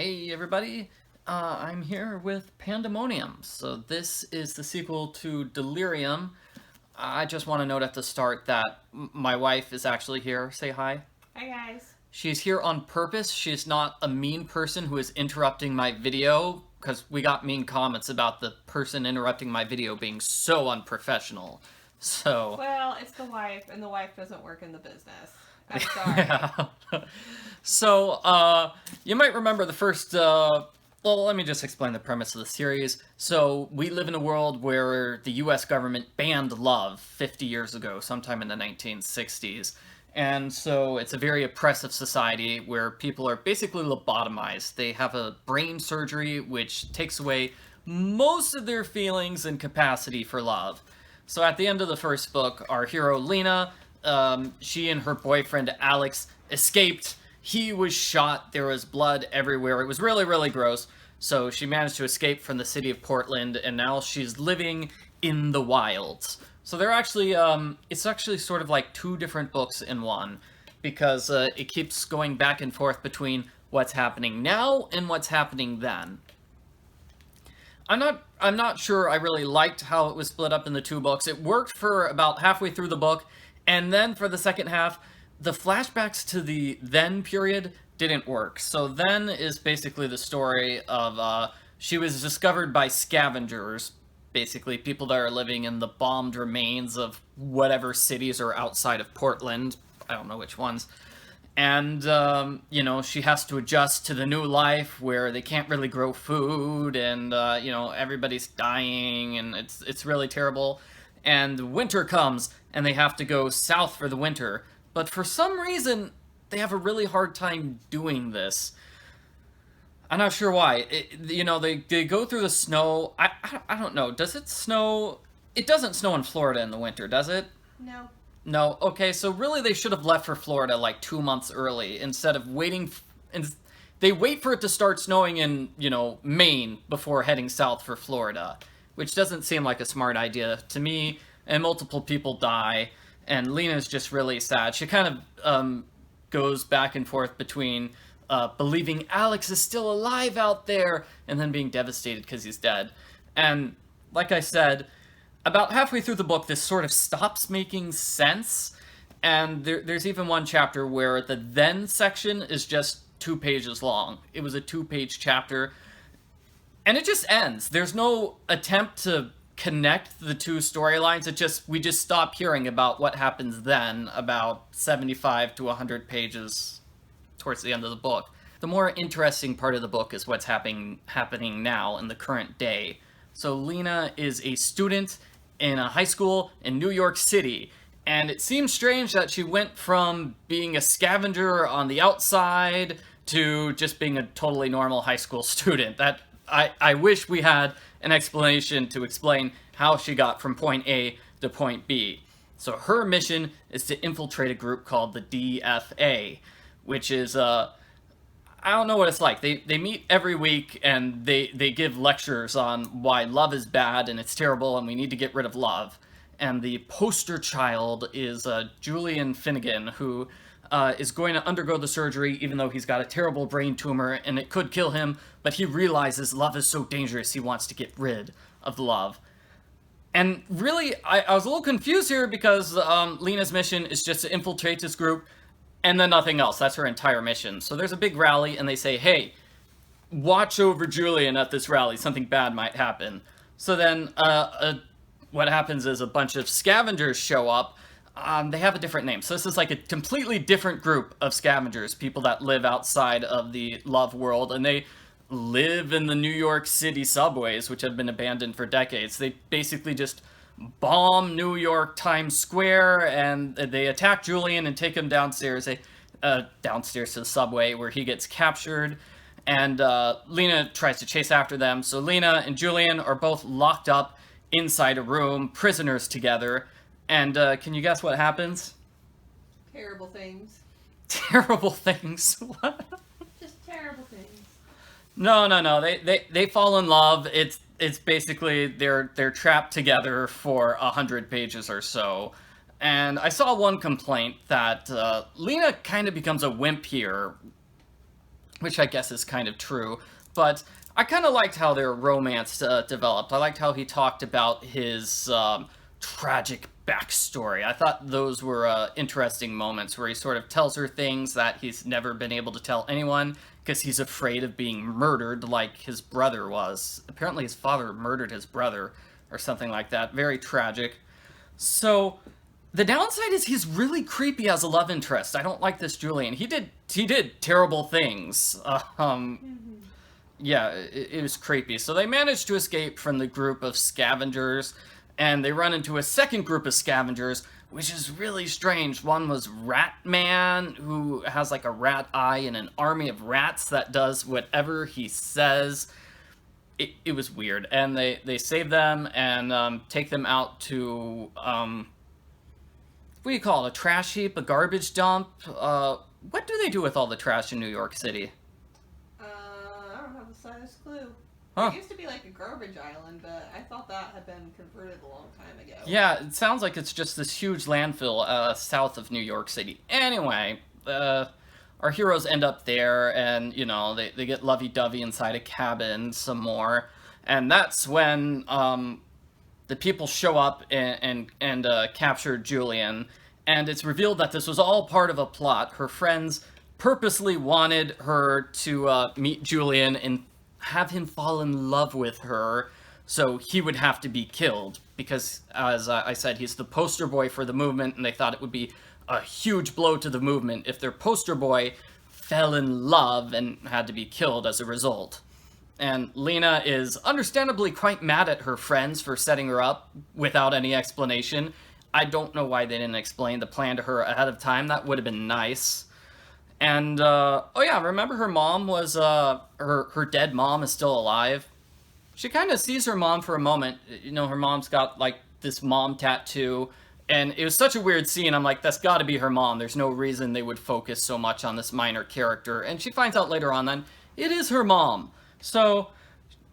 Hey everybody, I'm here with Pandemonium. So this is the sequel to Delirium. I just want to note at the start that my wife is actually here. Say hi. Hi guys. She's here on purpose. She's not a mean person who is interrupting my video, because we got mean comments about the person interrupting my video being so unprofessional. So, Well, it's the wife, and the wife doesn't work in the business. I'm sorry. yeah. So, you might remember the first, well, let me just explain the premise of the series. So, we live in a world where the US government banned love 50 years ago, sometime in the 1960s. And so, it's a very oppressive society where people are basically lobotomized. They have a brain surgery which takes away most of their feelings and capacity for love. So at the end of the first book, our hero Lena, she and her boyfriend Alex escaped. He was shot. There was blood everywhere. It was really, really gross. So she managed to escape from the city of Portland, and now she's living in the wilds. So they're actually, it's actually sort of like two different books in one, because it keeps going back and forth between what's happening now and what's happening then. I'm not sure I really liked how it was split up in the two books. It worked for about halfway through the book, and then for the second half, the flashbacks to the then period didn't work. So then is basically the story of she was discovered by scavengers, basically people that are living in the bombed remains of whatever cities are outside of Portland. I don't know which ones. And she has to adjust to the new life where they can't really grow food, and everybody's dying, and it's really terrible. And winter comes, and they have to go south for the winter. But for some reason, they have a really hard time doing this. I'm not sure why. They go through the snow. I don't know. Does it snow? It doesn't snow in Florida in the winter, does it? No. No, okay, so really they should have left for Florida like 2 months early instead of waiting. And they wait for it to start snowing in, Maine before heading south for Florida, which doesn't seem like a smart idea to me. And multiple people die, and Lena's just really sad. She kind of goes back and forth between believing Alex is still alive out there and then being devastated because he's dead. And like I said, about halfway through the book, this sort of stops making sense. And there's even one chapter where the then section is just 2 pages long. It was a 2 page chapter. And it just ends. There's no attempt to connect the two storylines. We just stop hearing about what happens then, about 75 to 100 pages towards the end of the book. The more interesting part of the book is what's happening now in the current day. So Lena is a student in a high school in New York City, and it seems strange that she went from being a scavenger on the outside to just being a totally normal high school student. That I wish we had an explanation to explain how she got from point A to point B. So her mission is to infiltrate a group called the DFA, which is I don't know what it's like. They meet every week, and they give lectures on why love is bad and it's terrible and we need to get rid of love. And the poster child is Julian Finnegan, who is going to undergo the surgery even though he's got a terrible brain tumor and it could kill him, but he realizes love is so dangerous he wants to get rid of the love. And really, I was a little confused here because Lena's mission is just to infiltrate this group and then nothing else. That's her entire mission. So there's a big rally, and they say, hey, watch over Julian at this rally. Something bad might happen. So then what happens is a bunch of scavengers show up. They have a different name. So this is like a completely different group of scavengers, people that live outside of the love world, and they live in the New York City subways, which have been abandoned for decades. They basically just bomb New York Times Square, and they attack Julian and take him downstairs, downstairs to the subway where he gets captured. And Lena tries to chase after them. So Lena and Julian are both locked up inside a room, prisoners together. And can you guess what happens? Terrible things. Terrible things. What? Just terrible things. No. They fall in love. It's basically they're trapped together for 100 pages or so. And I saw one complaint that Lena kind of becomes a wimp here. which I guess is kind of true. But I kind of liked how their romance developed. I liked how he talked about his tragic backstory. I thought those were interesting moments where he sort of tells her things that he's never been able to tell anyone because he's afraid of being murdered like his brother was. Apparently his father murdered his brother or something like that. Very tragic. So the downside is he's really creepy as a love interest. I don't like this Julian. He did terrible things. Yeah, it was creepy. So they managed to escape from the group of scavengers, and they run into a second group of scavengers, which is really strange. One was Rat Man, who has like a rat eye and an army of rats that does whatever he says. It was weird. And they save them and take them out to, what do you call it, a trash heap, a garbage dump? What do they do with all the trash in New York City? I don't have the slightest clue. Huh. It used to be like a garbage island, but I thought that had been converted a long time ago. Yeah, it sounds like it's just this huge landfill south of New York City. Anyway, our heroes end up there, and, you know, they get lovey-dovey inside a cabin some more. And that's when the people show up and capture Julian. And it's revealed that this was all part of a plot. Her friends purposely wanted her to meet Julian and have him fall in love with her, so he would have to be killed, because, as I said, he's the poster boy for the movement, and they thought it would be a huge blow to the movement if their poster boy fell in love and had to be killed as a result. And Lena is understandably quite mad at her friends for setting her up without any explanation. I don't know why they didn't explain the plan to her ahead of time. That would have been nice. And, oh yeah, remember her mom was, her dead mom is still alive? She kind of sees her mom for a moment. You know, her mom's got, like, this mom tattoo, and it was such a weird scene. I'm like, that's gotta be her mom. There's no reason they would focus so much on this minor character. And she finds out later on then, it is her mom. So,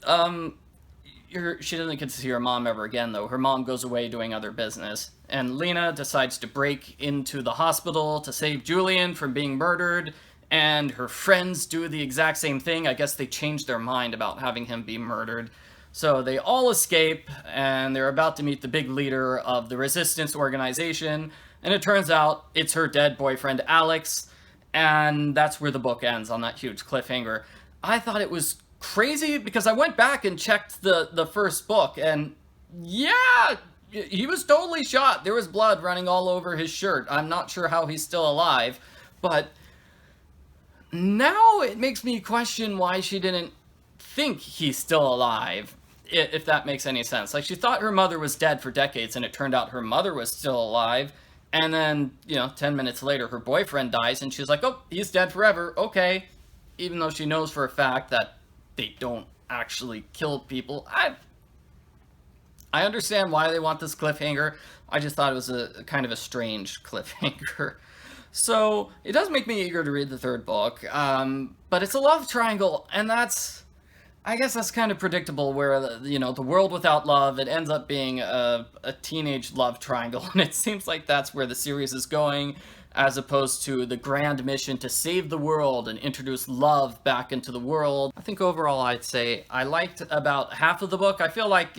she doesn't get to see her mom ever again, though. Her mom goes away doing other business. And Lena decides to break into the hospital to save Julian from being murdered, and her friends do the exact same thing. I guess they changed their mind about having him be murdered. So they all escape, and they're about to meet the big leader of the resistance organization, and it turns out it's her dead boyfriend, Alex, and that's where the book ends, on that huge cliffhanger. I thought it was crazy because I went back and checked the first book, and yeah, he was totally shot. There was blood running all over his shirt. I'm not sure how he's still alive, but now it makes me question why she didn't think he's still alive, if that makes any sense. Like, she thought her mother was dead for decades, and it turned out her mother was still alive, and then, 10 minutes later, her boyfriend dies, and she's like, oh, he's dead forever, okay. Even though she knows for a fact that they don't actually kill people. I understand why they want this cliffhanger. I just thought it was a kind of a strange cliffhanger. So, it does make me eager to read the third book, but it's a love triangle, and I guess that's kind of predictable, where, the world without love, it ends up being a teenage love triangle, and it seems like that's where the series is going, as opposed to the grand mission to save the world and introduce love back into the world. I think overall I'd say I liked about half of the book. I feel like,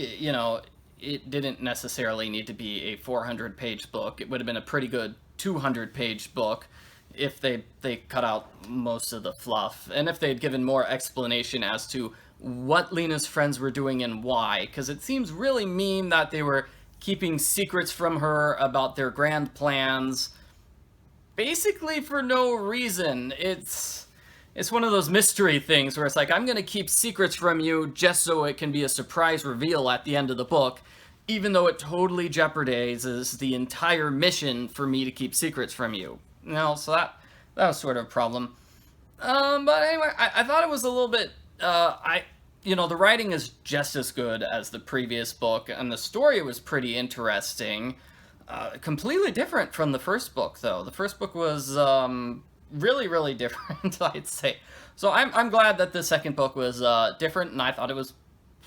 it didn't necessarily need to be a 400-page book. It would have been a pretty good 200-page book if they cut out most of the fluff, and if they'd given more explanation as to what Lena's friends were doing and why, because it seems really mean that they were keeping secrets from her about their grand plans, basically for no reason. It's one of those mystery things where it's like, I'm gonna keep secrets from you just so it can be a surprise reveal at the end of the book, even though it totally jeopardizes the entire mission for me to keep secrets from you. So that was sort of a problem. But anyway, I thought it was a little bit, the writing is just as good as the previous book, and the story was pretty interesting. Completely different from the first book, though. The first book was really, really different, I'd say. So I'm glad that the second book was different, and I thought it was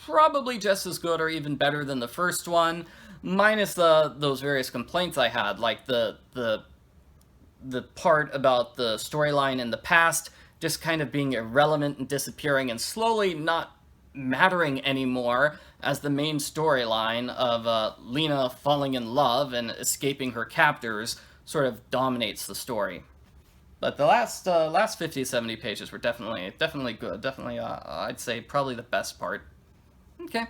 probably just as good or even better than the first one, minus those various complaints I had, like the part about the storyline in the past just kind of being irrelevant and disappearing and slowly not mattering anymore as the main storyline of Lena falling in love and escaping her captors sort of dominates the story. But the last 50, 70 pages were definitely good. Definitely, I'd say probably the best part. Okay.